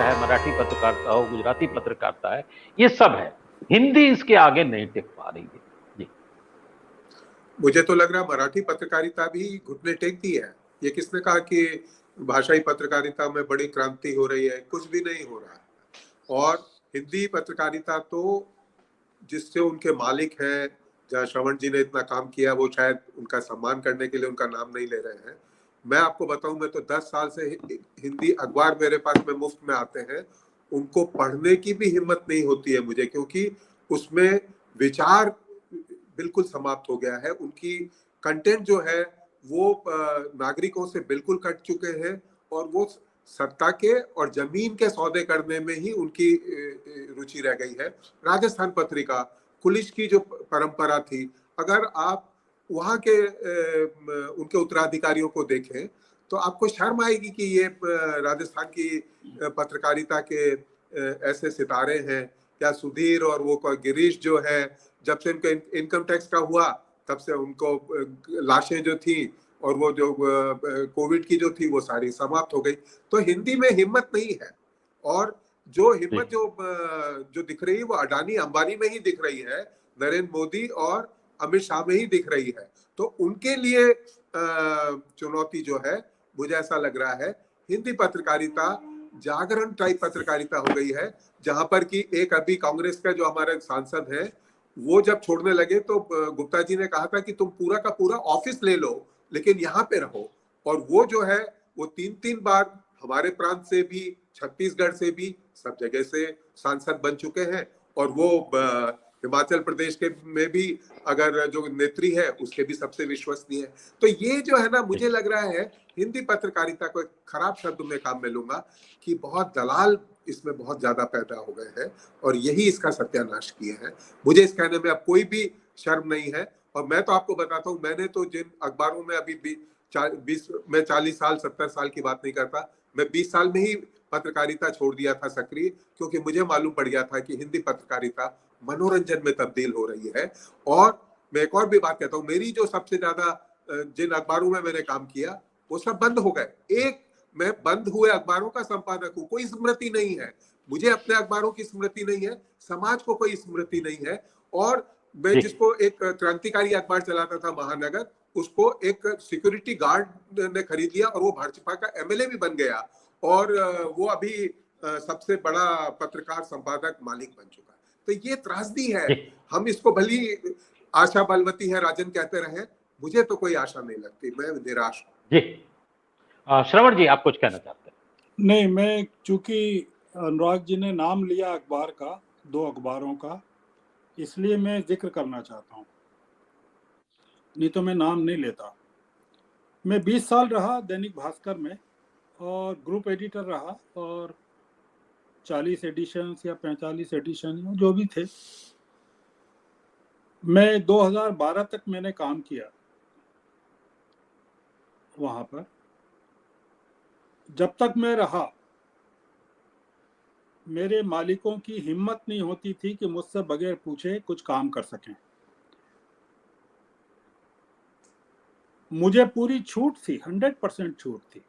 चाहे मराठी पत्रकारिता हो, गुजराती पत्रकारिता है, ये सब है। हिंदी इसके आगे नहीं टिक पा रही है। जी, मुझे तो लग रहा मराठी पत्रकारिता भी घुटने टेक दी है। ये किसने कहा कि भाषाई पत्रकारिता में बड़ी क्रांति हो रही है? कुछ भी नहीं हो रहा है। और हिंदी पत्रकारिता तो जिससे उनके मालिक हैं, जहाँ श्रवण जी ने इतना काम किया, वो शायद उनका सम्मान करने के लिए उनका नाम नहीं ले रहे हैं। मैं आपको बताऊं, मैं तो 10 साल से हिंदी अखबार मेरे पास में मुफ्त में आते हैं, उनको पढ़ने की भी हिम्मत नहीं होती है मुझे, क्योंकि उसमें विचार बिल्कुल समाप्त हो गया है। उनकी कंटेंट जो है वो नागरिकों से बिल्कुल कट चुके हैं, और वो सत्ता के और जमीन के सौदे करने में ही उनकी रुचि रह गई है। राजस्थान पत्रिका, कुलिश की जो परंपरा थी, अगर आप वहां के उनके उत्तराधिकारियों को देखें तो आपको शर्म आएगी कि ये राजस्थान की पत्रकारिता के ऐसे सितारे हैं। क्या सुधीर और वो गिरीश जो है, जब से उनका इनकम टैक्स का हुआ तब से उनको लाशें जो थी और वो जो कोविड की जो थी वो सारी समाप्त हो गई। तो हिंदी में हिम्मत नहीं है, और जो हिम्मत जो दिख रही है वो अडानी अंबानी में ही दिख रही है, नरेंद्र मोदी और अमित शाह में ही दिख रही है। तो उनके लिए चुनौती जो है, मुझे ऐसा लग रहा है हिंदी पत्रकारिता जागरण टाइप पत्रकारिता हो गई है, जहां पर कि एक अभी कांग्रेस का जो हमारे सांसद है, वो जब छोड़ने लगे तो गुप्ता जी ने कहा था कि तुम पूरा का पूरा ऑफिस ले लो लेकिन यहाँ पे रहो। और वो जो है वो 3-3 बार हमारे प्रांत से भी, छत्तीसगढ़ से भी, सब जगह से सांसद बन चुके हैं। और वो हिमाचल प्रदेश के में भी अगर जो नेत्री है उसके भी सबसे विश्वसनीय है। तो ये जो है ना, मुझे लग रहा है हिंदी पत्रकारिता को एक खराब शब्द में काम में लूंगा कि बहुत दलाल इसमें बहुत ज्यादा पैदा हो गए हैं, और यही इसका सत्यानाश किए हैं। मुझे इस कहने में अब कोई भी शर्म नहीं है। और मैं तो आपको बताता हूँ, मैंने तो जिन अखबारों में अभी 20 मैं 40 साल 70 साल की बात नहीं करता, मैं 20 साल में ही पत्रकारिता छोड़ दिया था सक्रिय, क्योंकि मुझे मालूम पड़ गया था कि हिंदी पत्रकारिता मनोरंजन में तब्दील हो रही है। और मैं एक और भी बात कहता हूँ, मेरी जो सबसे ज्यादा जिन अखबारों में मैंने काम किया वो सब बंद हो गए। एक मैं बंद हुए अखबारों का संपादक हूँ, कोई स्मृति नहीं है मुझे, अपने अखबारों की स्मृति नहीं है, समाज को कोई स्मृति नहीं है। और मैं जिसको एक क्रांतिकारी अखबार चलाता था महानगर, उसको एक सिक्योरिटी गार्ड ने खरीद लिया और वो भाजपा का एमएलए भी बन गया, और वो अभी सबसे बड़ा पत्रकार संपादक मालिक बन चुका है। तो ये त्रासदी है। हम इसको भली आशा बलवती है राजन कहते रहे, मुझे तो कोई आशा नहीं लगती, मैं निराश हूँ। जी, श्रवण जी आप कुछ कहना चाहते हैं? नहीं, मैं चूंकि अनुराग जी ने नाम लिया अखबार का, 2 अखबारों का, इसलिए मैं जिक्र करना चाहता हूँ, नहीं तो मैं नाम नहीं लेता। मैं 20 साल रहा दैनिक भास्कर में और ग्रुप एडिटर रहा, और 40 एडिशन या 45 एडिशन जो भी थे। मैं 2012 तक मैंने काम किया वहां पर। जब तक मैं रहा, मेरे मालिकों की हिम्मत नहीं होती थी कि मुझसे बगैर पूछे कुछ काम कर सकें। मुझे पूरी छूट थी, 100% छूट थी,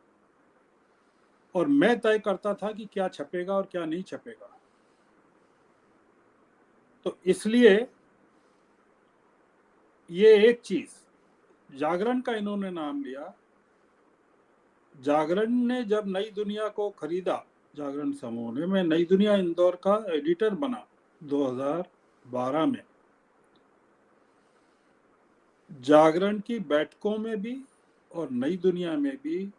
और मैं तय करता था कि क्या छपेगा और क्या नहीं छपेगा। तो इसलिए ये एक चीज, जागरण का इन्होंने नाम लिया। जागरण ने जब नई दुनिया को खरीदा, जागरण समूह ने, मैं नई दुनिया इंदौर का एडिटर बना 2012 में। जागरण की बैठकों में भी और नई दुनिया में भी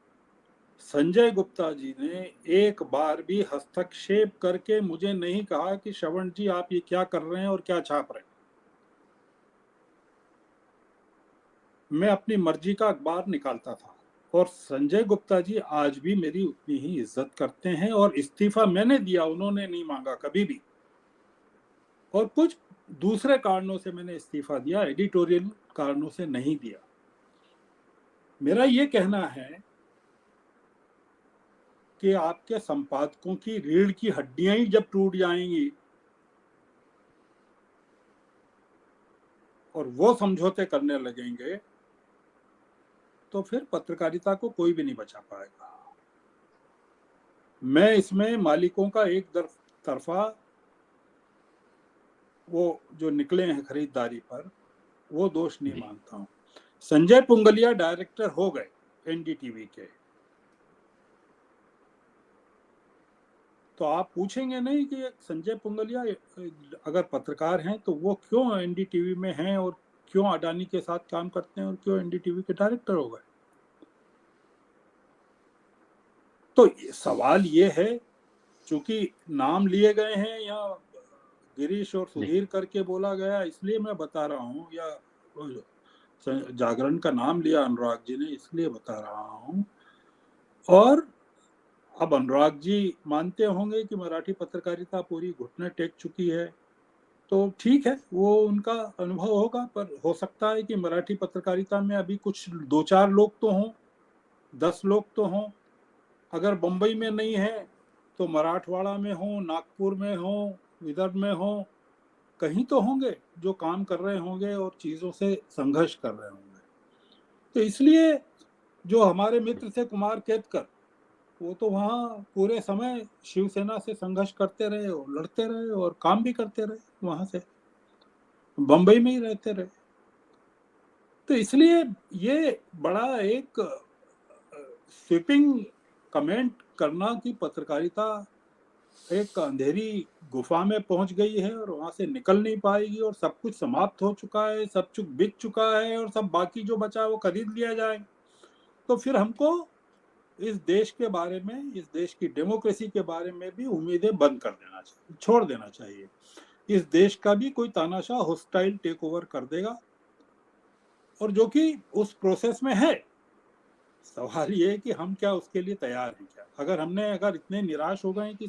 संजय गुप्ता जी ने एक बार भी हस्तक्षेप करके मुझे नहीं कहा कि श्रवण जी आप ये क्या कर रहे हैं और क्या छाप रहे हैं। मैं अपनी मर्जी का अखबार निकालता था, और संजय गुप्ता जी आज भी मेरी उतनी ही इज्जत करते हैं। और इस्तीफा मैंने दिया, उन्होंने नहीं मांगा कभी भी। और कुछ दूसरे कारणों से मैंने इस्तीफा दिया, एडिटोरियल कारणों से नहीं दिया। मेरा ये कहना है कि आपके संपादकों की रीढ़ की हड्डियां ही जब टूट जाएंगी और वो समझौते करने लगेंगे, तो फिर पत्रकारिता को कोई भी नहीं बचा पाएगा। मैं इसमें मालिकों का एक तरफा वो जो निकले हैं खरीदारी पर, वो दोष नहीं मानता हूँ। संजय पुंगलिया डायरेक्टर हो गए एनडीटीवी के, तो आप पूछेंगे नहीं कि संजय पुंगलिया अगर पत्रकार हैं तो वो क्यों एनडीटीवी में हैं और क्यों अडानी के साथ काम करते हैं और क्यों एनडीटीवी के डायरेक्टर हो गए। तो सवाल ये है, चूंकि नाम लिए गए हैं या गिरीश और सुधीर करके बोला गया इसलिए मैं बता रहा हूँ, या जागरण का नाम लिया अनुराग जी ने इसलिए बता रहा हूँ। और अब अनुराग जी मानते होंगे कि मराठी पत्रकारिता पूरी घुटने टेक चुकी है, तो ठीक है, वो उनका अनुभव होगा, पर हो सकता है कि मराठी पत्रकारिता में अभी कुछ 2-4 लोग तो हों, 10 लोग तो हों, अगर बम्बई में नहीं है तो मराठवाड़ा में हो, नागपुर में हो, विदर्भ में हो, कहीं तो होंगे जो काम कर रहे होंगे और चीज़ों से संघर्ष कर रहे होंगे। तो इसलिए जो हमारे मित्र थे कुमार केतकर, वो तो वहाँ पूरे समय शिवसेना से संघर्ष करते रहे और लड़ते रहे और काम भी करते रहे, वहाँ से बम्बई में ही रहते रहे। तो इसलिए ये बड़ा एक स्वीपिंग कमेंट करना कि पत्रकारिता एक अंधेरी गुफा में पहुंच गई है और वहां से निकल नहीं पाएगी और सब कुछ समाप्त हो चुका है, सब कुछ बिक चुका है और सब बाकी जो बचा वो खरीद लिया जाए, तो फिर हमको इस देश के बारे में, इस देश की डेमोक्रेसी के बारे में भी उम्मीदें बंद कर देना चाहिए, छोड़ देना चाहिए। इस देश का भी कोई तानाशाह हॉस्टाइल टेक ओवर कर देगा, और जो कि उस प्रोसेस में है। सवाल ये है कि हम क्या उसके लिए तैयार हैं क्या। अगर इतने निराश हो गए कि